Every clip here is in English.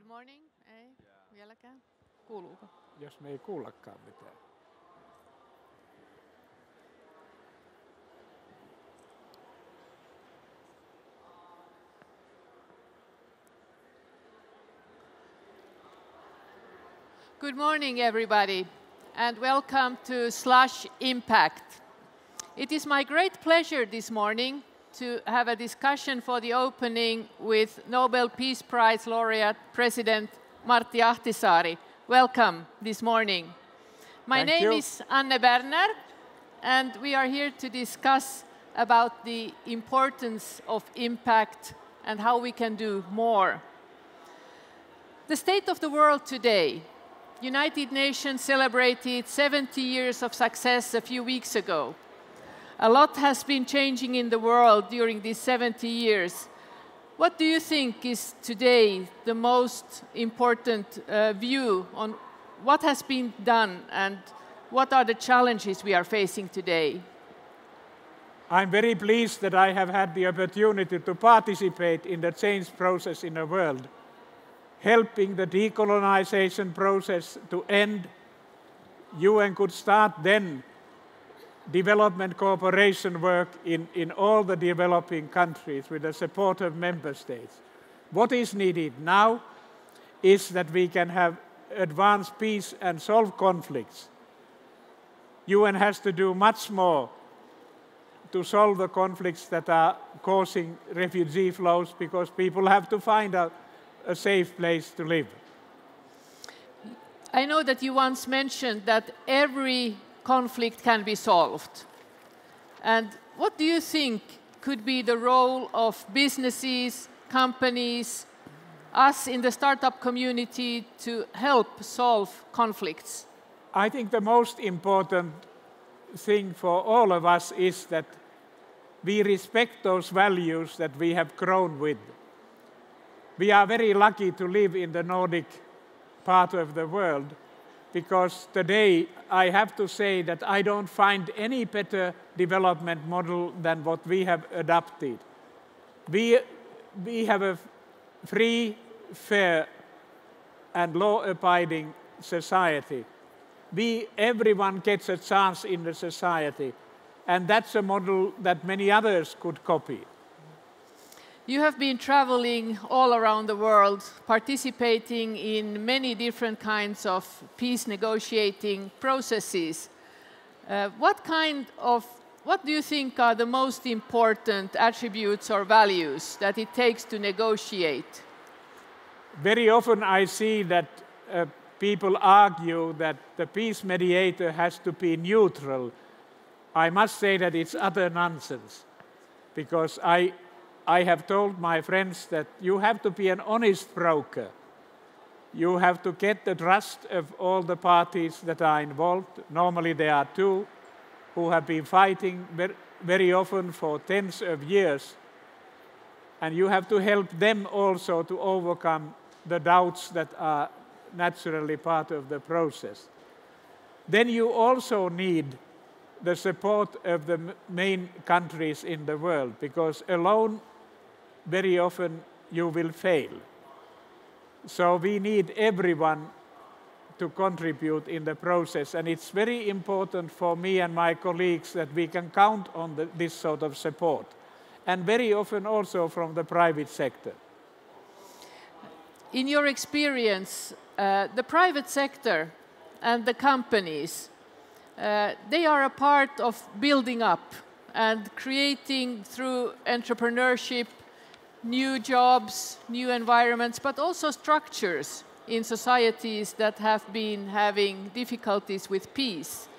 Good morning. Ei, vieläkään. Kuuluuko? Jos me ei kuullakaan mitään. Good morning, everybody, and welcome to Slush Impact. It is my great pleasure this morning to have a discussion for the opening with Nobel Peace Prize laureate President Martti Ahtisaari. Welcome this morning. My name is Berner, and we are here to discuss about the importance of impact and how we can do more. The state of the world today. United Nations celebrated 70 years of success a few weeks ago. A lot has been changing in the world during these 70 years. What do you think is today the most important view on what has been done and what are the challenges we are facing today? I'm very pleased that I have had the opportunity to participate in the change process in the world, helping the decolonization process to end. UN could start then development cooperation work in all the developing countries with the support of member states. What is needed now is that we can have advanced peace and solve conflicts. UN has to do much more to solve the conflicts that are causing refugee flows because people have to find a safe place to live. I know that you once mentioned that every conflict can be solved. And what do you think could be the role of businesses, companies, us in the startup community to help solve conflicts? I think the most important thing for all of us is that we respect those values that we have grown with. We are very lucky to live in the Nordic part of the world because today I have to say that I don't find any better development model than what we have adopted. We have a free, fair and law-abiding society. Everyone gets a chance in the society, and that's a model that many others could copy. You have been traveling all around the world, participating in many different kinds of peace negotiating processes. What do you think are the most important attributes or values that it takes to negotiate? Very often I see that people argue that the peace mediator has to be neutral. I must say that it's utter nonsense, because I have told my friends that you have to be an honest broker. You have to get the trust of all the parties that are involved. Normally there are two who have been fighting very often for tens of years. And you have to help them also to overcome the doubts that are naturally part of the process. Then you also need the support of the main countries in the world, because alone very often you will fail. So we need everyone to contribute in the process, and it's very important for me and my colleagues that we can count on this sort of support, and very often also from the private sector. In your experience, the private sector and the companies, they are a part of building up and creating through entrepreneurship new jobs, new environments, but also structures in societies that have been having difficulties with peace.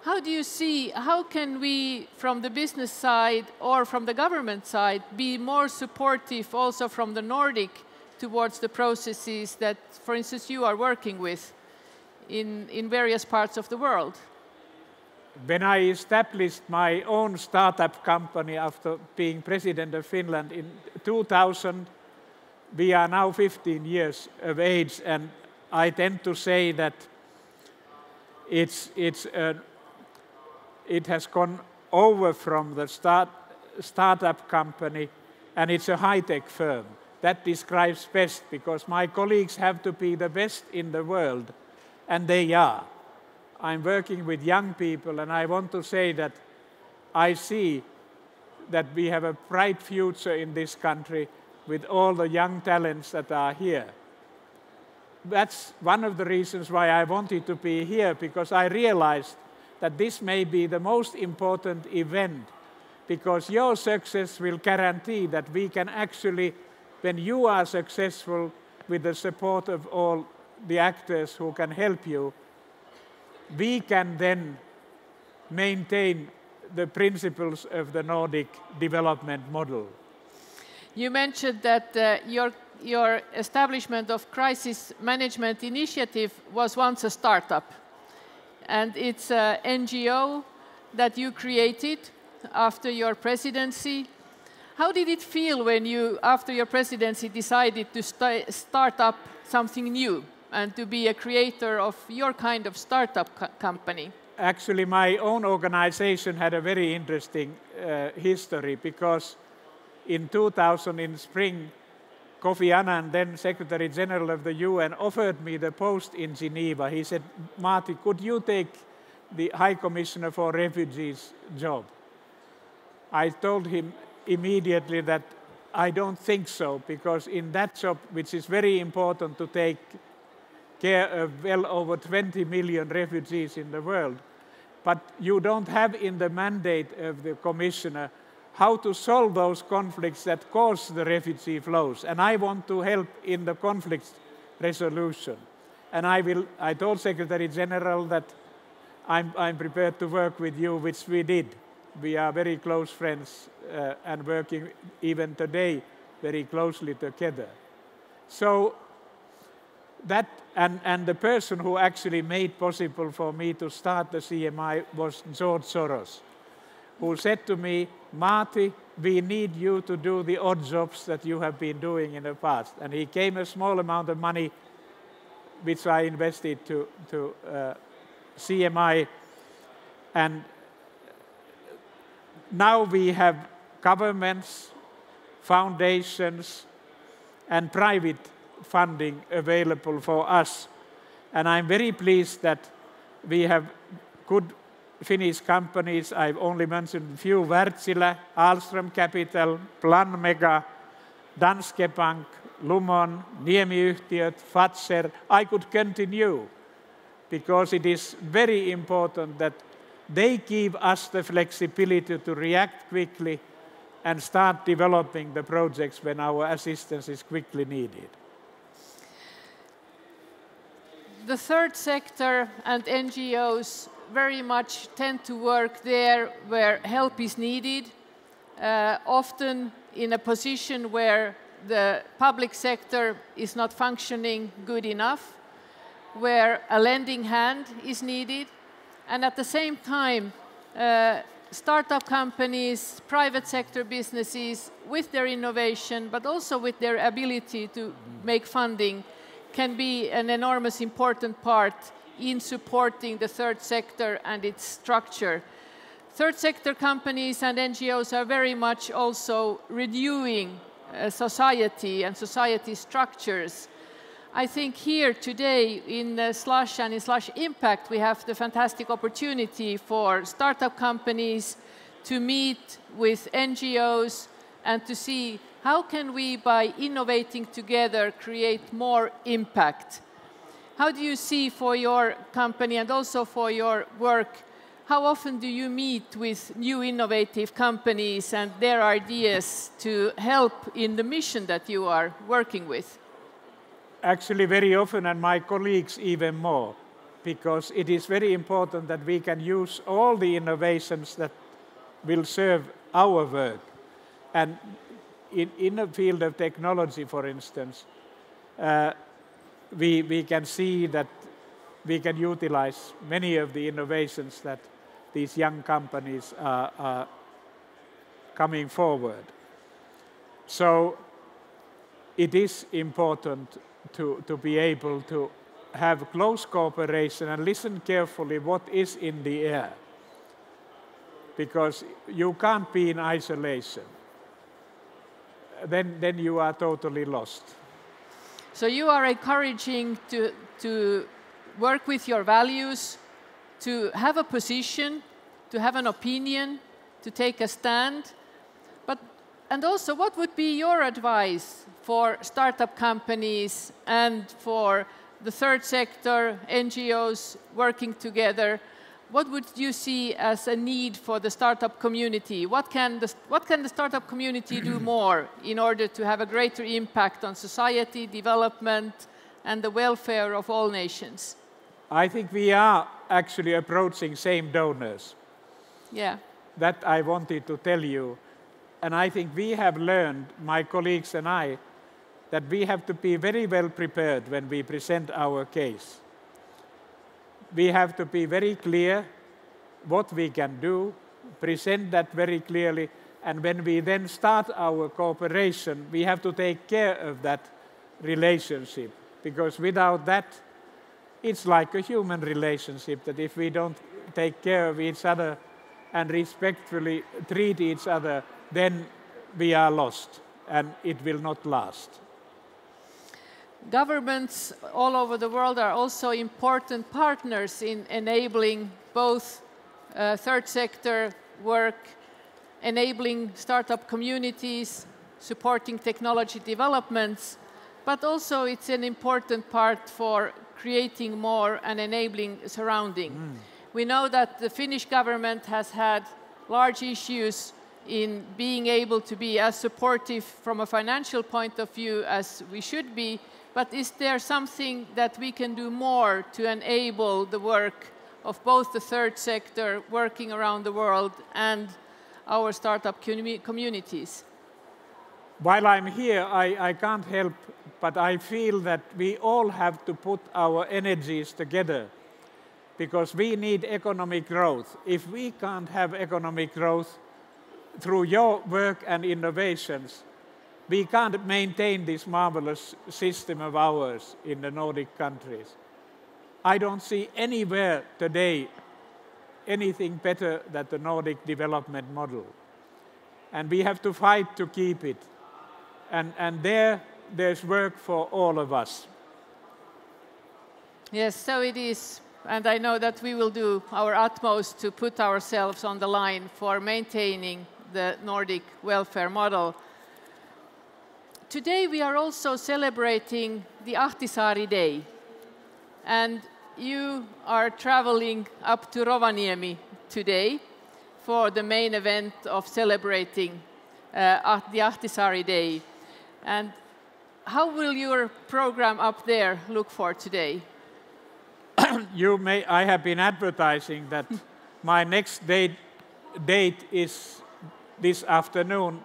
How do you see, how can we, from the business side or from the government side, be more supportive also from the Nordic towards the processes that, for instance, you are working with in various parts of the world? When I established my own startup company after being president of Finland in 2000, we are now 15 years of age, and I tend to say that it has gone over from the startup company, and it's a high-tech firm. that describes best, because my colleagues have to be the best in the world, and they are. I'm working with young people, and I want to say that I see that we have a bright future in this country with all the young talents that are here. That's one of the reasons why I wanted to be here, because I realized that this may be the most important event, because your success will guarantee that we can actually, when you are successful with the support of all the actors who can help you, we can then maintain the principles of the Nordic development model. You mentioned that your establishment of Crisis Management Initiative was once a startup, and it's an NGO that you created after your presidency. How did it feel when you, after your presidency, decided to start up something new and to be a creator of your kind of startup company? Actually, my own organization had a very interesting history, because in 2000 in spring, Kofi Annan, then Secretary General of the UN, offered me the post in Geneva. He said, Martti, could you take the High Commissioner for Refugees job? I told him immediately that I don't think so, because in that job, which is very important to take care of well over 20 million refugees in the world, but you don't have in the mandate of the Commissioner how to solve those conflicts that cause the refugee flows. And I want to help in the conflict resolution. And I told Secretary General that I'm prepared to work with you, which we did. We are very close friends and working even today very closely together. So that, and the person who actually made possible for me to start the CMI was George Soros, who said to me, Martti, we need you to do the odd jobs that you have been doing in the past. And he gave a small amount of money, which I invested to CMI. And now we have governments, foundations, and private funding available for us. And I'm very pleased that we have good Finnish companies. I've only mentioned a few: Wärtsilä, Ahlström Capital, Plan Mega, Danske Bank, Lumon, Niemi-yhtiöt, Fazer. I could continue, because it is very important that they give us the flexibility to react quickly and start developing the projects when our assistance is quickly needed. The third sector and NGOs very much tend to work there where help is needed, often in a position where the public sector is not functioning good enough, where a lending hand is needed, and at the same time, startup companies, private sector businesses, with their innovation, but also with their ability to make funding, can be an enormous important part in supporting the third sector and its structure. Third sector companies and NGOs are very much also renewing society and society structures. I think here today in Slush and in Slush Impact we have the fantastic opportunity for startup companies to meet with NGOs and to see how can we, by innovating together, create more impact. How do you see for your company and also for your work, how often do you meet with new innovative companies and their ideas to help in the mission that you are working with? Actually, very often, and my colleagues even more, because it is very important that we can use all the innovations that will serve our work. And in the field of technology, for instance, we can see that we can utilize many of the innovations that these young companies are coming forward. So it is important to be able to have close cooperation and listen carefully what is in the air, because you can't be in isolation. then you are totally lost. So you are encouraging to work with your values, to have a position, to have an opinion, to take a stand. And also, what would be your advice for startup companies and for the third sector, NGOs working together? What would you see as a need for the startup community? What can the startup community do more in order to have a greater impact on society, development, and the welfare of all nations? I think we are actually approaching same donors. Yeah. That I wanted to tell you. And I think we have learned, my colleagues and I, that we have to be very well prepared when we present our case. We have to be very clear what we can do, present that very clearly, and when we then start our cooperation, we have to take care of that relationship, because without that, it's like a human relationship, that if we don't take care of each other and respectfully treat each other, then we are lost, and it will not last. Governments all over the world are also important partners in enabling both third sector work, enabling startup communities, supporting technology developments, but also it's an important part for creating more and enabling surrounding. We know that the Finnish government has had large issues in being able to be as supportive from a financial point of view as we should be, but is there something that we can do more to enable the work of both the third sector working around the world and our startup communities? While I'm here, I can't help, but I feel that we all have to put our energies together, because we need economic growth. If we can't have economic growth through your work and innovations, we can't maintain this marvelous system of ours in the Nordic countries. I don't see anywhere today anything better than the Nordic development model. And we have to fight to keep it. And there's work for all of us. Yes, so it is. And I know that we will do our utmost to put ourselves on the line for maintaining the Nordic welfare model. Today we are also celebrating the Ahtisaari Day. And you are traveling up to Rovaniemi today for the main event of celebrating the Ahtisaari Day. And how will your program up there look for today? I have been advertising that my next date is this afternoon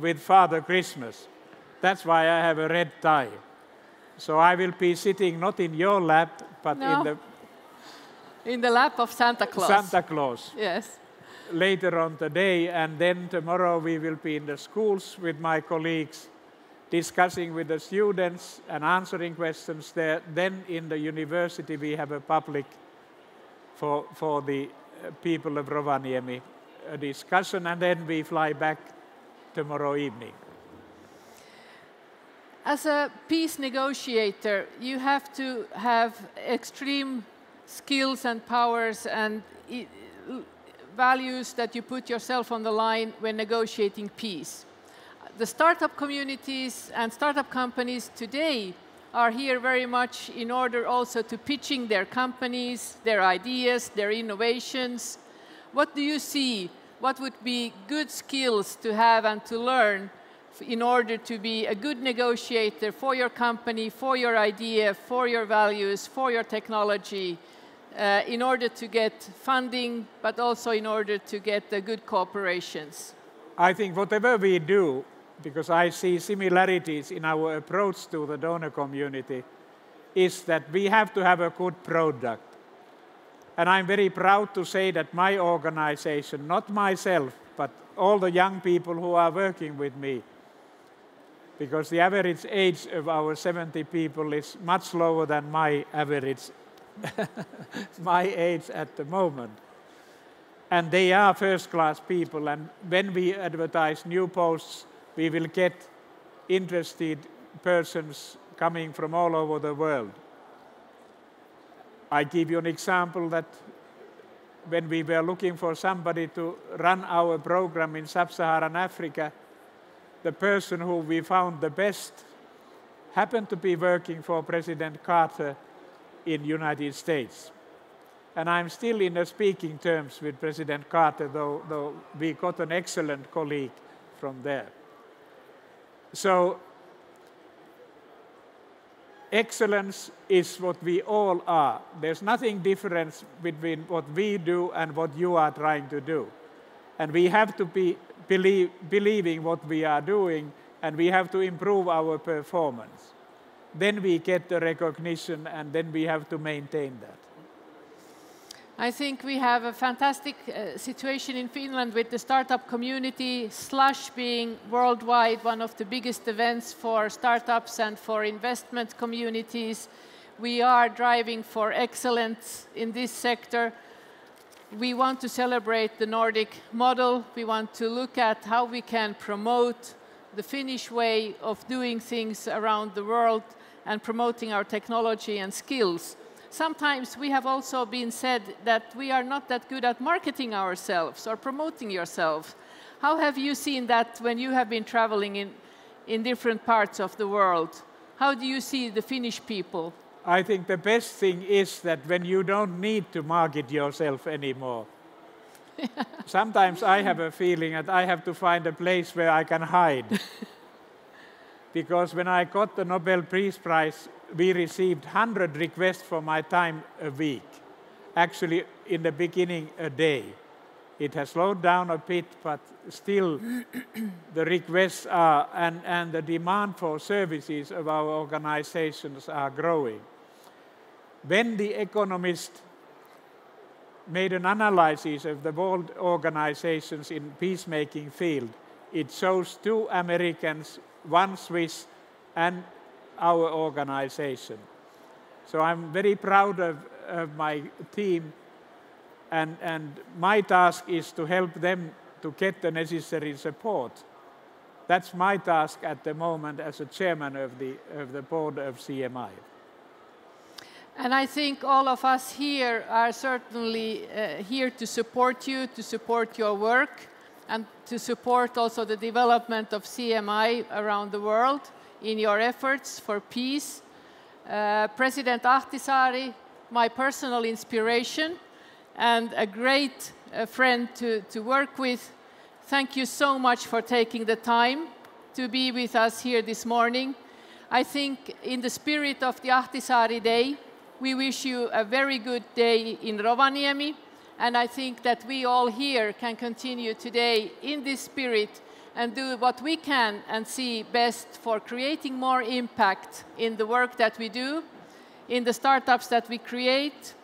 with Father Christmas. That's why I have a red tie. So I will be sitting not in your lap, but in the lap of Santa Claus. Santa Claus. Yes. Later on today, and then tomorrow we will be in the schools with my colleagues, discussing with the students and answering questions there. Then in the university we have a public for the people of Rovaniemi discussion, and then we fly back tomorrow evening. As a peace negotiator, you have to have extreme skills and powers and values that you put yourself on the line when negotiating peace. The startup communities and startup companies today are here very much in order also to pitching their companies, their ideas, their innovations. What do you see? What would be good skills to have and to learn in order to be a good negotiator for your company, for your idea, for your values, for your technology, in order to get funding, but also in order to get the good cooperations? I think whatever we do, because I see similarities in our approach to the donor community, is that we have to have a good product. And I'm very proud to say that my organization, not myself, but all the young people who are working with me, because the average age of our 70 people is much lower than my average, my age at the moment. And they are first-class people, and when we advertise new posts, we will get interested persons coming from all over the world. I give you an example that when we were looking for somebody to run our program in sub-Saharan Africa, the person who we found the best happened to be working for President Carter in the United States. And I'm still in speaking terms with President Carter, though we got an excellent colleague from there. So excellence is what we all are. There's nothing different between what we do and what you are trying to do. And we have to be believing what we are doing, and we have to improve our performance. Then we get the recognition, and then we have to maintain that. I think we have a fantastic situation in Finland with the startup community, Slush being worldwide one of the biggest events for startups and for investment communities. We are driving for excellence in this sector. We want to celebrate the Nordic model. We want to look at how we can promote the Finnish way of doing things around the world and promoting our technology and skills. Sometimes we have also been said that we are not that good at marketing ourselves or promoting yourselves. How have you seen that when you have been traveling in different parts of the world? How do you see the Finnish people? I think the best thing is that when you don't need to market yourself anymore. Sometimes I have a feeling that I have to find a place where I can hide. Because when I got the Nobel Peace Prize, we received 100 requests for my time a week. Actually, in the beginning, a day. It has slowed down a bit, but still the requests are, and the demand for services of our organizations are growing. When The Economist made an analysis of the world organizations in peacemaking field, it shows 2 Americans, 1 Swiss, and our organization. So I'm very proud of my team, and my task is to help them to get the necessary support. That's my task at the moment as a chairman of the board of CMI. And I think all of us here are certainly here to support you, to support your work, and to support also the development of CMI around the world in your efforts for peace. President Ahtisaari, my personal inspiration and a great friend to work with. Thank you so much for taking the time to be with us here this morning. I think in the spirit of the Ahtisaari Day, we wish you a very good day in Rovaniemi, and I think that we all here can continue today in this spirit and do what we can and see best for creating more impact in the work that we do, in the startups that we create,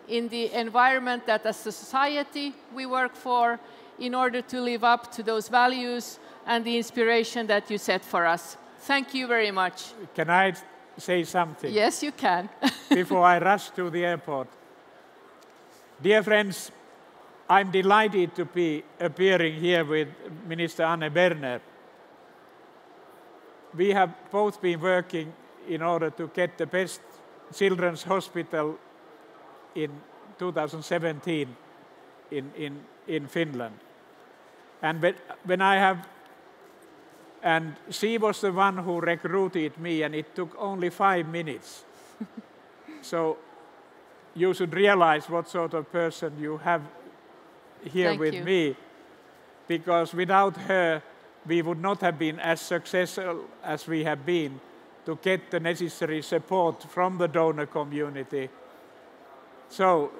in the environment that as a society we work for, in order to live up to those values and the inspiration that you set for us. Thank you very much. Can I say something? Yes, you can. Before I rush to the airport. Dear friends, I'm delighted to be appearing here with Minister Berner. We have both been working in order to get the best children's hospital in 2017 in Finland. And when I have, and she was the one who recruited me, and it took only 5 minutes. So you should realize what sort of person you have here with me, because without her, we would not have been as successful as we have been to get the necessary support from the donor community. So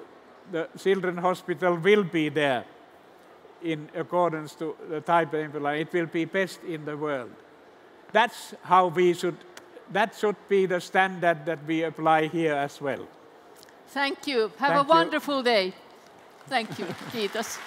the Children's Hospital will be there in accordance to the type of implement. It will be best in the world. That's how we should, that should be the standard that we apply here as well. Thank you. Have a wonderful day. Thank you. Kiitos.